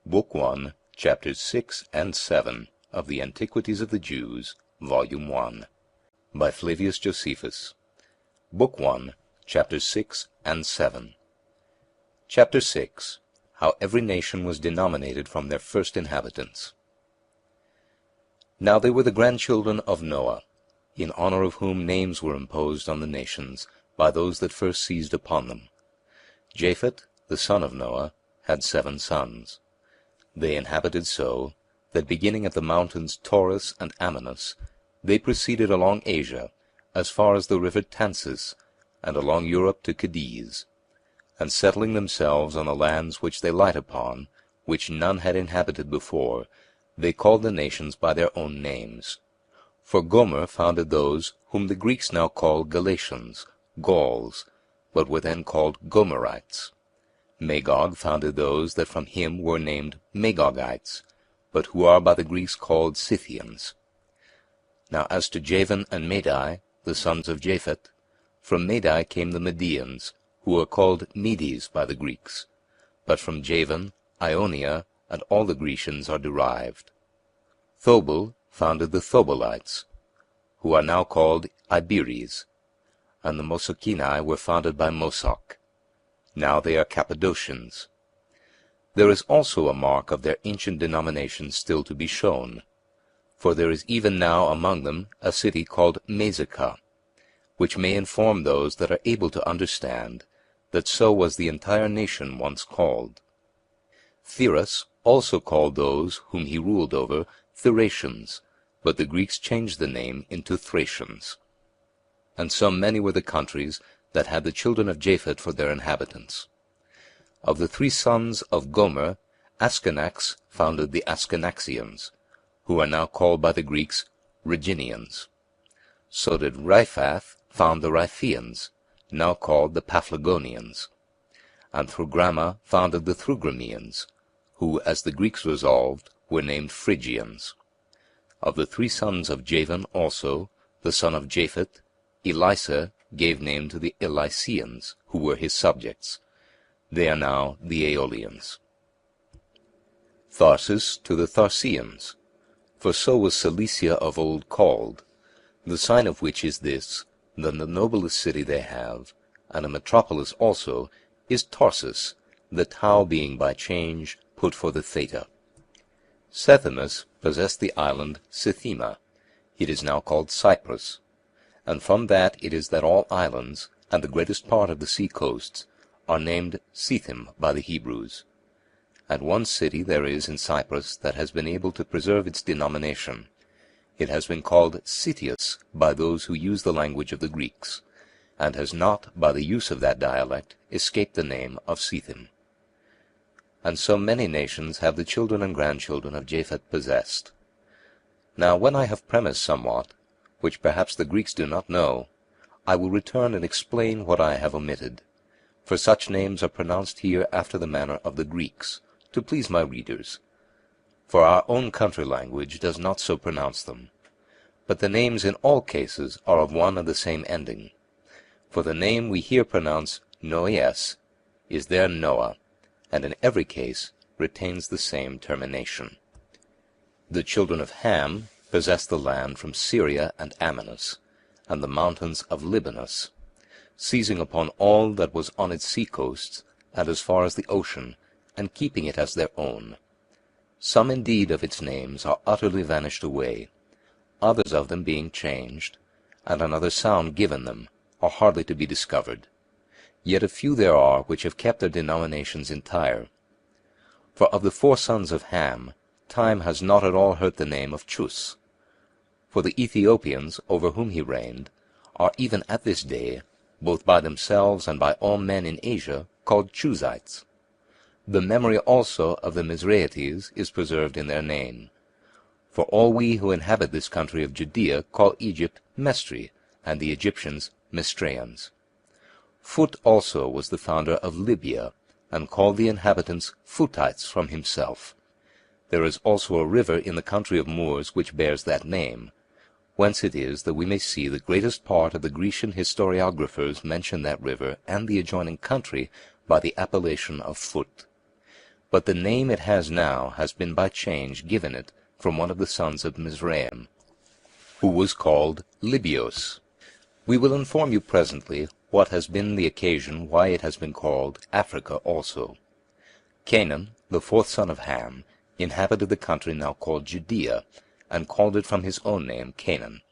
Book 1, Chapters 6 and 7 of the Antiquities of the Jews, Volume 1, by Flavius Josephus. Book 1, Chapters 6 and 7. Chapter 6. How every nation was denominated from their first inhabitants. Now they were the grandchildren of Noah, in honor of whom names were imposed on the nations by those that first seized upon them. Japhet, the son of Noah, had 7 sons. They inhabited so, that beginning at the mountains Taurus and Amanus, they proceeded along Asia, as far as the river Tansis, and along Europe to Cadiz, and settling themselves on the lands which they light upon, which none had inhabited before, they called the nations by their own names. For Gomer founded those whom the Greeks now call Galatians, Gauls, but were then called Gomerites. Magog founded those that from him were named Magogites, but who are by the Greeks called Scythians. Now as to Javan and Madai, the sons of Japhet, from Madai came the Medians, who are called Medes by the Greeks, but from Javan, Ionia, and all the Grecians are derived. Thobal founded the Thobalites, who are now called Iberes, and the Mosokini were founded by Mosok. Now they are Cappadocians. There is also a mark of their ancient denomination still to be shown, for there is even now among them a city called Mazacah, which may inform those that are able to understand that so was the entire nation once called. Thyras also called those whom he ruled over Thracians, but the Greeks changed the name into Thracians. And so many were the countries that had the children of Japhet for their inhabitants. Of the 3 sons of Gomer, Askenax founded the Askenaxians, who are now called by the Greeks Rhaginians. So did Riphath found the Riphians, now called the Paphlagonians. And Thrugrama founded the Thrugramians, who, as the Greeks resolved, were named Phrygians. Of the 3 sons of Javan also, the son of Japhet, Elisa gave name to the Elysians, who were his subjects. They are now the Aeolians. Tharsis to the Tharsians, for so was Cilicia of old called, the sign of which is this, that the noblest city they have, and a metropolis also, is Tarsus, the tau being by change put for the theta. Sethimus possessed the island Sithema. It is now called Cyprus, and from that it is that all islands, and the greatest part of the sea coasts, are named Sithim by the Hebrews. And one city there is in Cyprus that has been able to preserve its denomination. It has been called Citius by those who use the language of the Greeks, and has not, by the use of that dialect, escaped the name of Sithim. And so many nations have the children and grandchildren of Japhet possessed. Now when I have premised somewhat, which perhaps the Greeks do not know, I will return and explain what I have omitted, for such names are pronounced here after the manner of the Greeks, to please my readers. For our own country language does not so pronounce them, but the names in all cases are of one and the same ending. For the name we here pronounce Noes is there Noah, and in every case retains the same termination. The children of Ham possessed the land from Syria and Amanus, and the mountains of Libanus, seizing upon all that was on its sea-coasts, and as far as the ocean, and keeping it as their own. Some indeed of its names are utterly vanished away, others of them being changed, and another sound given them, are hardly to be discovered. Yet a few there are which have kept their denominations entire. For of the 4 sons of Ham, time has not at all hurt the name of Chus. For the Ethiopians, over whom he reigned, are even at this day, both by themselves and by all men in Asia, called Chusites. The memory also of the Mizraetes is preserved in their name. For all we who inhabit this country of Judea call Egypt Mestri, and the Egyptians Mestraeans. Phut also was the founder of Libya, and called the inhabitants Phutites from himself. There is also a river in the country of Moors which bears that name, whence it is that we may see the greatest part of the Grecian historiographers mention that river and the adjoining country by the appellation of Phut. but the name it has now has been by change given it from one of the sons of Mizraim, who was called Libios. We will inform you presently what has been the occasion why it has been called Africa also. Canaan, the fourth son of Ham, inhabited the country now called Judea, and called it from his own name Canaan.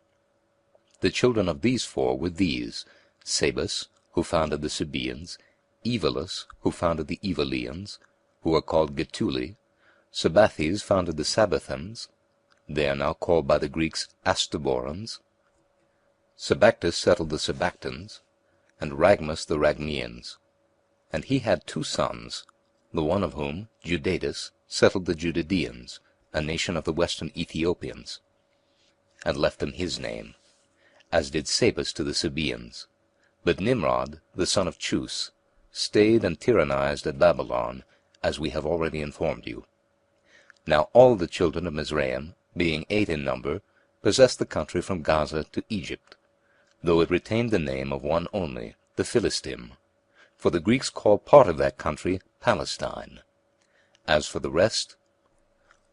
The children of these four were these: Sabus, who founded the Sabaeans; Evilus, who founded the Evilians, who are called Getuli; Sabathes founded the Sabathans; they are now called by the Greeks Astaborans; Sabactus settled the Sabactans, and Ragmus the Ragmeans. And he had 2 sons, the one of whom, Judatus, settled the Judadians, a nation of the western Ethiopians, and left them his name, as did Sabus to the Sabaeans. But Nimrod, the son of Chus, stayed and tyrannized at Babylon, as we have already informed you. Now all the children of Mizraim, being 8 in number, possessed the country from Gaza to Egypt, though it retained the name of one only, the Philistim, for the Greeks call part of that country Palestine. As for the rest,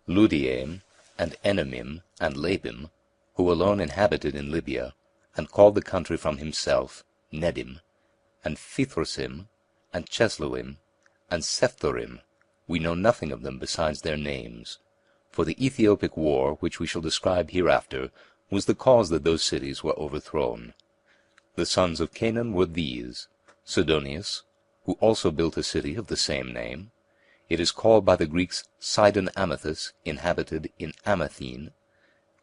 Ludiaim, and Enamim, and Labim, who alone inhabited in Libya, and called the country from himself Nedim, and Phithrosim, and Chesluim, and Sephthorim, we know nothing of them besides their names, for the Ethiopic war, which we shall describe hereafter, was the cause that those cities were overthrown. The sons of Canaan were these: Sidonius, who also built a city of the same name. It is called by the Greeks Sidon Amathus, inhabited in Amathene,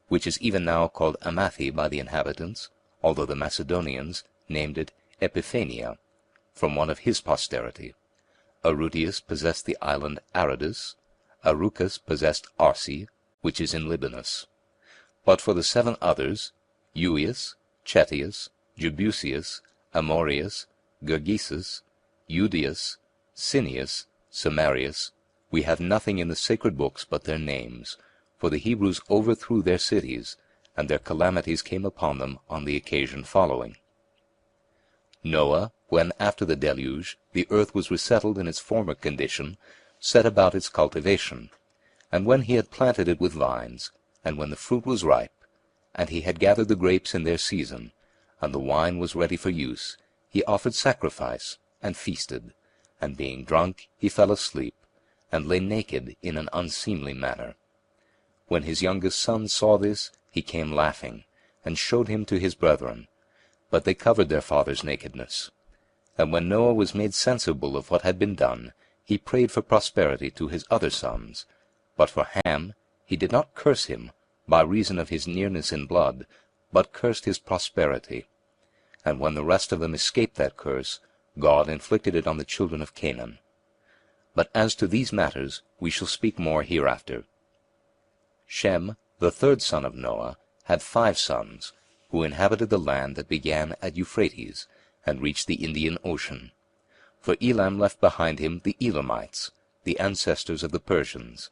which is even now called Amathi by the inhabitants, although the Macedonians named it Epiphania, from one of his posterity. Arutius possessed the island Aradus. Arucus possessed Arsi, which is in Libanus. But for the 7 others, Euius, Chetius, Jebusius, Amorius, Gergesus, Eudius, Cineus, Samarius, we have nothing in the sacred books but their names, for the Hebrews overthrew their cities, and their calamities came upon them on the occasion following. Noah, when after the deluge the earth was resettled in its former condition, set about its cultivation, and when he had planted it with vines, and when the fruit was ripe, and he had gathered the grapes in their season, and the wine was ready for use, he offered sacrifice, and feasted, and being drunk he fell asleep, and lay naked in an unseemly manner. When his youngest son saw this, he came laughing, and showed him to his brethren, but they covered their father's nakedness. And when Noah was made sensible of what had been done, he prayed for prosperity to his other sons, but for Ham he did not curse him by reason of his nearness in blood, but cursed his prosperity. And when the rest of them escaped that curse, God inflicted it on the children of Canaan. But as to these matters we shall speak more hereafter. Shem, the 3rd son of Noah, had 5 sons, who inhabited the land that began at Euphrates, and reached the Indian Ocean. For Elam left behind him the Elamites, the ancestors of the Persians.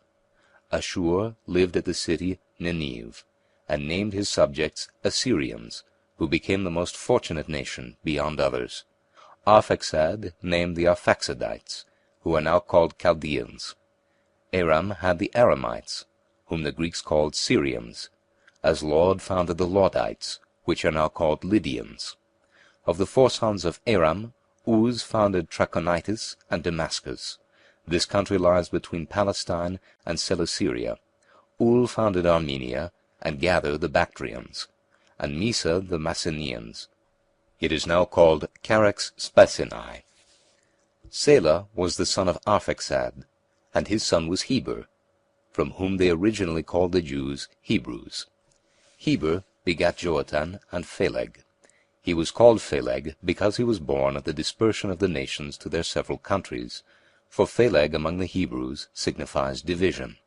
Ashur lived at the city Nineve, and named his subjects Assyrians, who became the most fortunate nation beyond others. Arphaxad named the Arphaxadites, who are now called Chaldeans. Aram had the Aramites, whom the Greeks called Syrians, as Lod founded the Lodites, which are now called Lydians. Of the 4 sons of Aram, Uz founded Trachonitis and Damascus. This country lies between Palestine and Celesyria. Ul founded Armenia, and Gather the Bactrians, and Mesa the Massenians. It is now called Charax Spasinae. Selah was the son of Arphaxad, and his son was Heber, from whom they originally called the Jews Hebrews. Heber begat Joatan and Phaleg. He was called Phaleg because he was born at the dispersion of the nations to their several countries, for Phaleg among the Hebrews signifies division.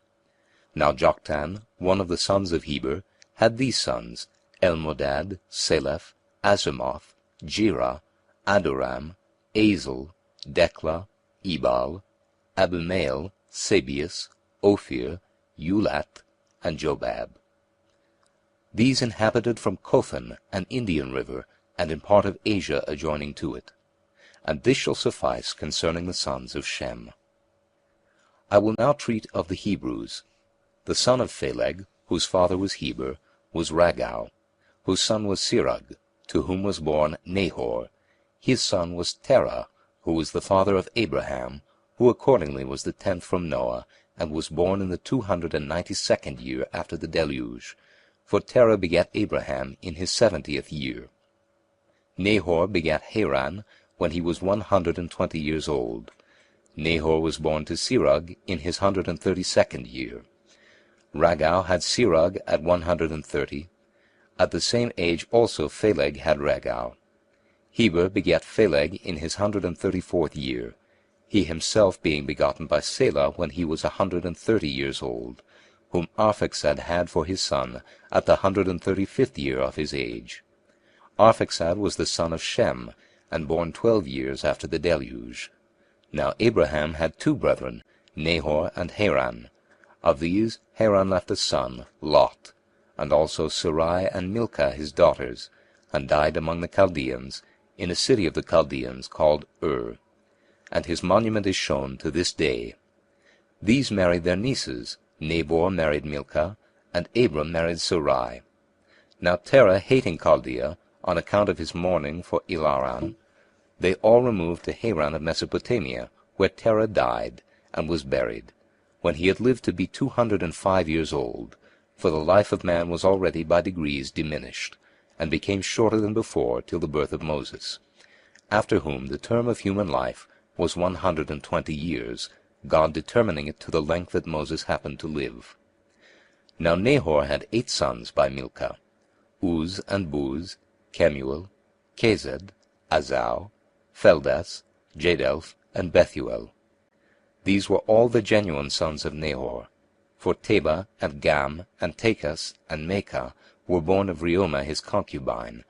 Now Joktan, one of the sons of Heber, had these sons: Elmodad, Seleph, Azamoth, Jirah, Adoram, Azel, Dekla, Ebal, Abimael, Sabius, Ophir, Eulat, and Jobab. These inhabited from Kothan, an Indian river, and in part of Asia adjoining to it. And this shall suffice concerning the sons of Shem. I will now treat of the Hebrews. The son of Phaleg, whose father was Heber, was Ragau, whose son was Sirach, to whom was born Nahor. His son was Terah, who was the father of Abraham, who accordingly was the 10th from Noah, and was born in the 292nd year after the deluge. For Terah begat Abraham in his 70th year. Nahor begat Haran when he was 120 years old. Nahor was born to Sirach in his 132nd year. Ragau had Sirach at 130. At the same age also Phaleg had Ragau. Heber begat Phaleg in his 134th year, he himself being begotten by Salah when he was 130 years old, whom Arphaxad had for his son at the 135th year of his age. Arphaxad was the son of Shem, and born 12 years after the deluge. Now Abraham had 2 brethren, Nahor and Haran. Of these Haran left a son, Lot, and also Sarai and Milcah his daughters, and died among the Chaldeans, in a city of the Chaldeans called Ur. And his monument is shown to this day. These married their nieces. Nabor married Milcah, and Abram married Sarai. Now Terah hating Chaldea, on account of his mourning for Ilaran, they all removed to Haran of Mesopotamia, where Terah died, and was buried, when he had lived to be 205 years old, for the life of man was already by degrees diminished, and became shorter than before till the birth of Moses, after whom the term of human life was 120 years, God determining it to the length that Moses happened to live. Now Nahor had 8 sons by Milcah, Uz and Buz, Kemuel, Kezed, Azau, Feldas, Jadelf, and Bethuel. These were all the genuine sons of Nahor, for Teba and Gam and Tachas and Maacah were born of Reumah his concubine,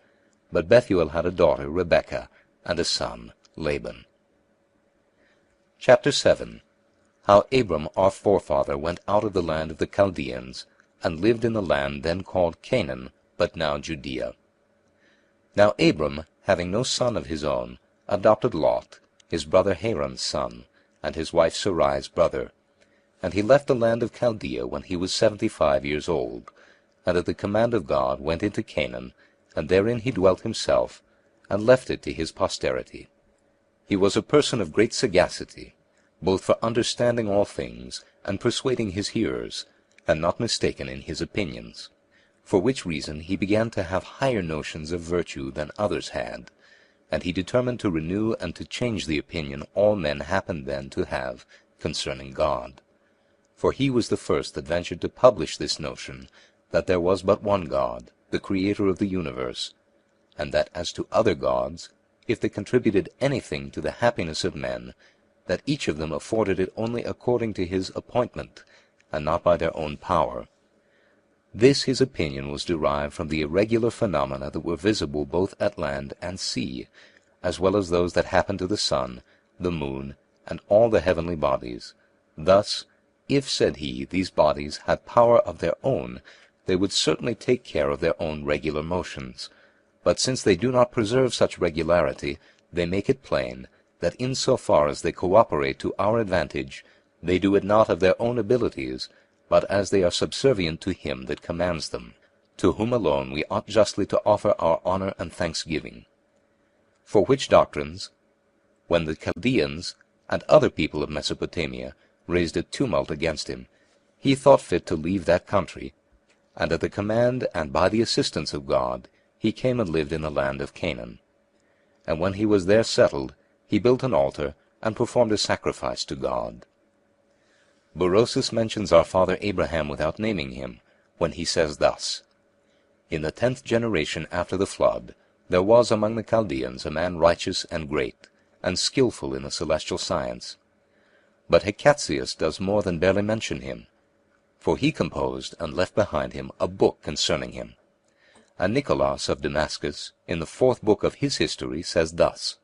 but Bethuel had a daughter, Rebekah, and a son, Laban. Chapter 7. How Abram our forefather went out of the land of the Chaldeans, and lived in the land then called Canaan, but now Judea. Now Abram, having no son of his own, adopted Lot, his brother Haran's son, and his wife Sarai's brother. And he left the land of Chaldea when he was 75 years old, and at the command of God went into Canaan, and therein he dwelt himself, and left it to his posterity. He was a person of great sagacity, both for understanding all things, and persuading his hearers, and not mistaken in his opinions. For which reason he began to have higher notions of virtue than others had, and he determined to renew and to change the opinion all men happened then to have concerning God. For he was the first that ventured to publish this notion, that there was but one God, the Creator of the universe, and that as to other gods, if they contributed anything to the happiness of men, that each of them afforded it only according to his appointment, and not by their own power. This his opinion was derived from the irregular phenomena that were visible both at land and sea, as well as those that happened to the sun, the moon, and all the heavenly bodies. Thus, if, said he, these bodies had power of their own, they would certainly take care of their own regular motions. But since they do not preserve such regularity, they make it plain, that in so far as they cooperate to our advantage, they do it not of their own abilities, but as they are subservient to him that commands them, to whom alone we ought justly to offer our honor and thanksgiving. For which doctrines, when the Chaldeans and other people of Mesopotamia raised a tumult against him, he thought fit to leave that country, and at the command and by the assistance of God he came and lived in the land of Canaan. And when he was there settled, he built an altar, and performed a sacrifice to God. Berosus mentions our father Abraham without naming him, when he says thus: In the 10th generation after the flood, there was among the Chaldeans a man righteous and great, and skillful in the celestial science. But Hecatzius does more than barely mention him, for he composed and left behind him a book concerning him. And Nicholas of Damascus, in the 4th book of his history, says thus: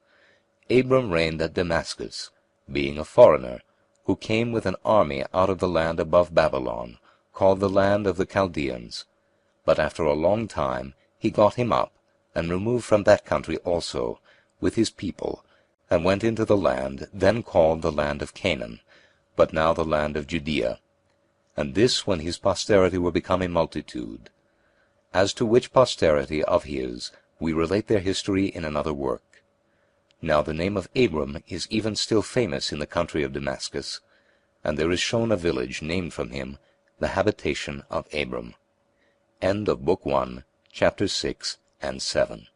Abram reigned at Damascus, being a foreigner, who came with an army out of the land above Babylon, called the land of the Chaldeans. But after a long time he got him up, and removed from that country also, with his people, and went into the land then called the land of Canaan, but now the land of Judea, and this when his posterity were become a multitude. As to which posterity of his we relate their history in another work. Now the name of Abram is even still famous in the country of Damascus, and there is shown a village named from him, the habitation of Abram. End of Book 1, chapters 6 and 7.